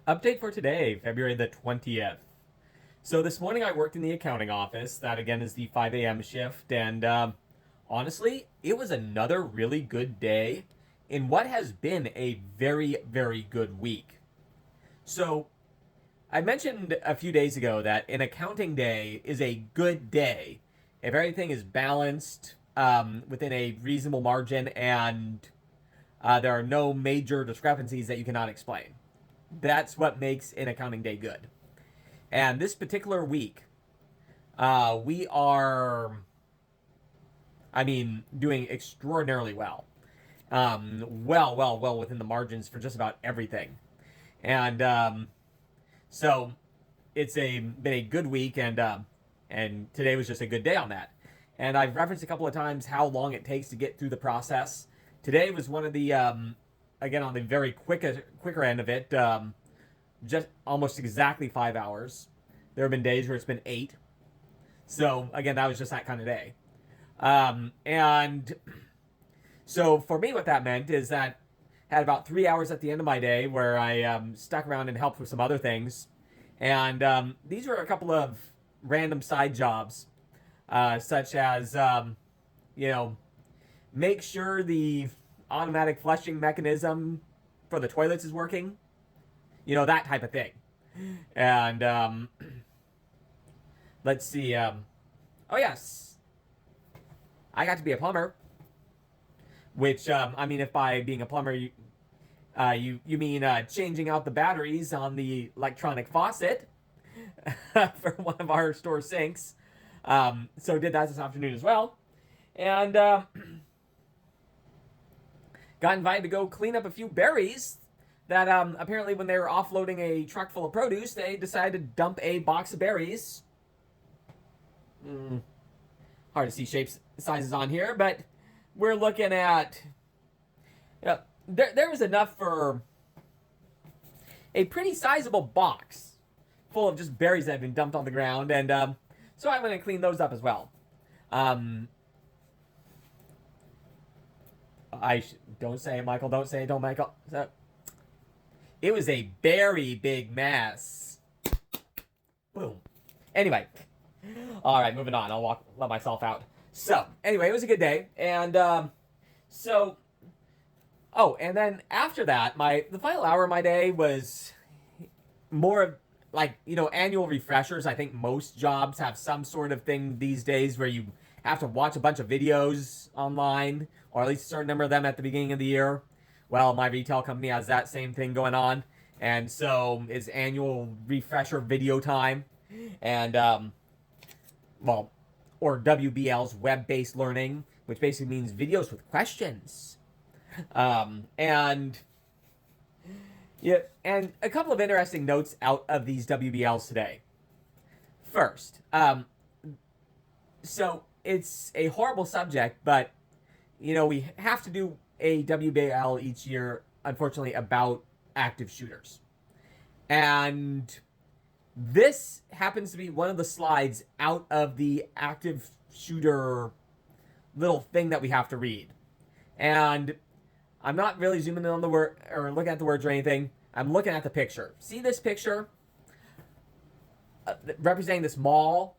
Update for today, February the 20th. So this morning I worked in the accounting office. That again is the 5 a.m. shift. And honestly, it was another really good day in what has been a very, very good week. So I mentioned a few days ago that an accounting day is a good day if everything is balanced within a reasonable margin and there are no major discrepancies that you cannot explain. That's what makes an accounting day good. And this particular week, we are, doing extraordinarily well. Well within the margins for just about everything. And so it's been a good week, and today was just a good day on that. And I've referenced a couple of times how long it takes to get through the process. Today was one of the again on the very quicker end of it, just almost exactly 5 hours. There have been days where it's been 8. So again, that was just that kind of day. And so for me, what that meant is that I had about 3 hours at the end of my day where I stuck around and helped with some other things. And these were a couple of random side jobs, such as, you know, make sure the automatic flushing mechanism for the toilets is working. That type of thing. And let's see. Oh, yes. I got to be a plumber. Which, if by being a plumber, you mean changing out the batteries on the electronic faucet for one of our store sinks. So did that this afternoon as well. And got invited to go clean up a few berries that apparently when they were offloading a truck full of produce, they decided to dump a box of berries. Hard to see shapes, sizes on here, but we're looking at, there was enough for a pretty sizable box full of just berries that had been dumped on the ground, and so I went and cleaned those up as well. Don't say it, Michael. Don't say it, don't, Michael. So, it was a very big mess. Boom. Anyway, all right, moving on. I'll let myself out. So, anyway, it was a good day, and and then after that, the final hour of my day was more of annual refreshers. I think most jobs have some sort of thing these days where you have to watch a bunch of videos online, or at least a certain number of them at the beginning of the year. Well, my retail company has that same thing going on, and so it's annual refresher video time, and or WBL's web-based learning, which basically means videos with questions. And a couple of interesting notes out of these WBLs today. First, so it's a horrible subject, but we have to do a WBL each year, unfortunately, about active shooters. And this happens to be one of the slides out of the active shooter little thing that we have to read. And I'm not really zooming in on the word or looking at the words or anything. I'm looking at the picture. See this picture representing this mall?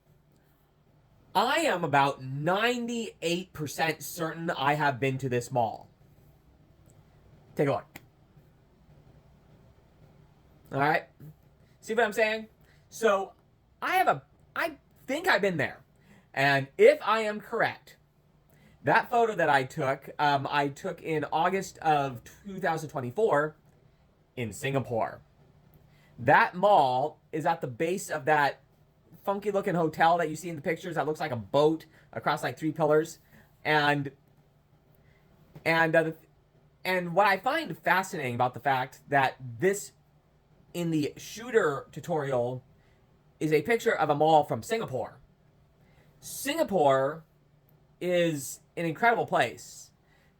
I am about 98% certain I have been to this mall. Take a look. All right. See what I'm saying? So I think I've been there. And if I am correct, that photo that I took in August of 2024 in Singapore. That mall is at the base of that funky looking hotel that you see in the pictures that looks like a boat across like 3 pillars. And what I find fascinating about the fact that this in the shooter tutorial is a picture of a mall from Singapore. Singapore is an incredible place,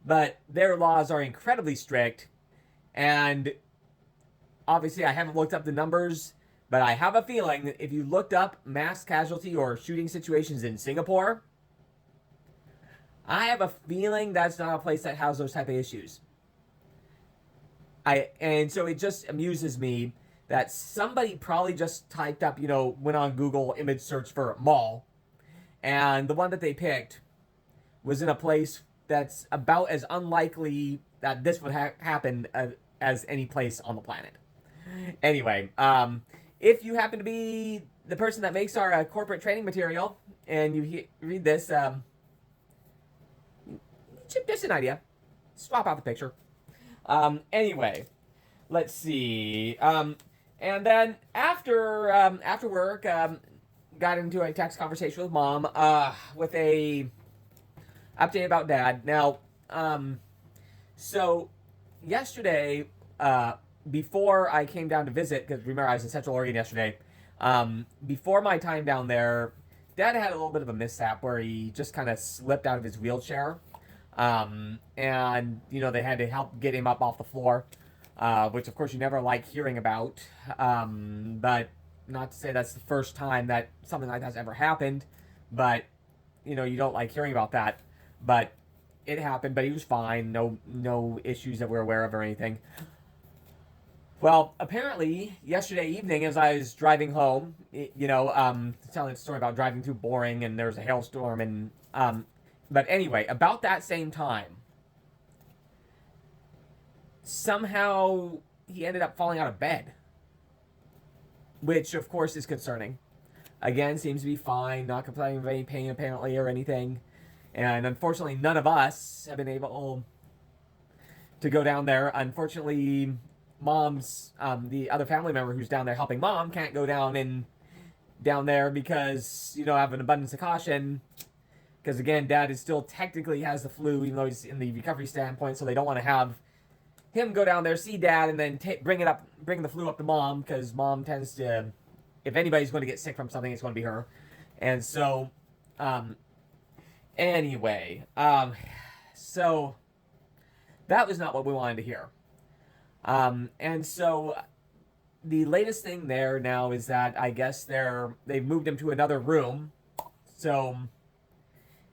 but their laws are incredibly strict, and obviously I haven't looked up the numbers, but I have a feeling that if you looked up mass casualty or shooting situations in Singapore, I have a feeling that's not a place that has those type of issues. And so it just amuses me that somebody probably just typed up, went on Google image search for mall, and the one that they picked was in a place that's about as unlikely that this would happen as any place on the planet. Anyway, if you happen to be the person that makes our corporate training material and you read this, just an idea. Swap out the picture. Anyway, let's see. And then after work, got into a text conversation with Mom with a update about Dad. Now, so yesterday, before I came down to visit, because remember I was in Central Oregon yesterday, before my time down there, Dad had a little bit of a mishap where he just kind of slipped out of his wheelchair. And, they had to help get him up off the floor, which of course you never like hearing about. But not to say that's the first time that something like that's ever happened, but, you don't like hearing about that. But it happened, but he was fine. No issues that we're aware of or anything. Well, apparently, yesterday evening as I was driving home, telling a story about driving through Boring and there was a hailstorm and, but anyway, about that same time, somehow he ended up falling out of bed, which of course is concerning. Again, seems to be fine, not complaining of any pain apparently or anything. And unfortunately, none of us have been able to go down there. Unfortunately, Mom's, the other family member who's down there helping Mom can't go down there because, have an abundance of caution. Because again, Dad is still technically has the flu, even though he's in the recovery standpoint, so they don't want to have him go down there, see Dad, and then bring the flu up to Mom, because Mom tends to, if anybody's going to get sick from something, it's going to be her. And so, anyway, so that was not what we wanted to hear. And so the latest thing there now is that I guess they've moved him to another room. So,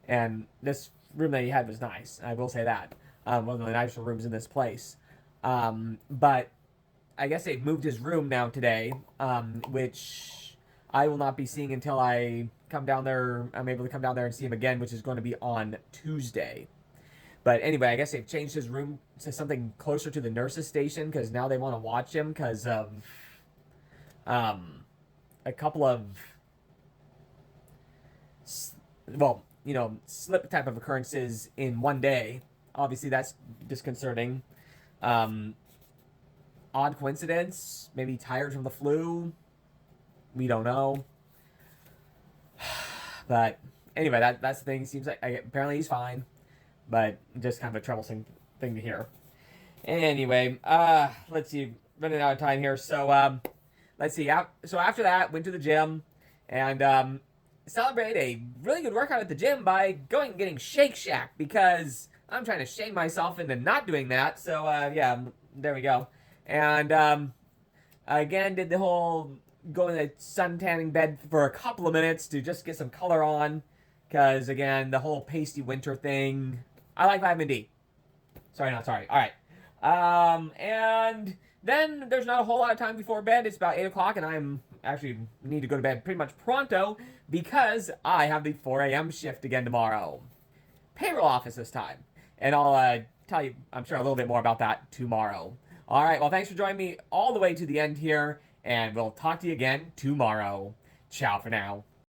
and this room that he had was nice. I will say that. One of the nicer rooms in this place. But I guess they've moved his room now today, which I will not be seeing until I come down there. I'm able to come down there and see him again, which is going to be on Tuesday. But anyway, I guess they've changed his room to something closer to the nurse's station because now they want to watch him because of a couple of, slip type of occurrences in one day. Obviously, that's disconcerting. Odd coincidence. Maybe tired from the flu. We don't know. But anyway, that's the thing. Seems like apparently he's fine. But just kind of a troublesome thing to hear. Anyway, let's see. Running out of time here. So, let's see. So after that, went to the gym and celebrated a really good workout at the gym by going and getting Shake Shack because I'm trying to shame myself into not doing that. So, yeah, there we go. And again, did the whole go in the sun tanning bed for a couple of minutes to just get some color on because, again, the whole pasty winter thing. I like vitamin D. Sorry. All right. And then there's not a whole lot of time before bed. It's about 8 o'clock, and I'm actually need to go to bed pretty much pronto because I have the 4 a.m. shift again tomorrow. Payroll office this time. And I'll tell you, I'm sure, a little bit more about that tomorrow. All right. Well, thanks for joining me all the way to the end here, and we'll talk to you again tomorrow. Ciao for now.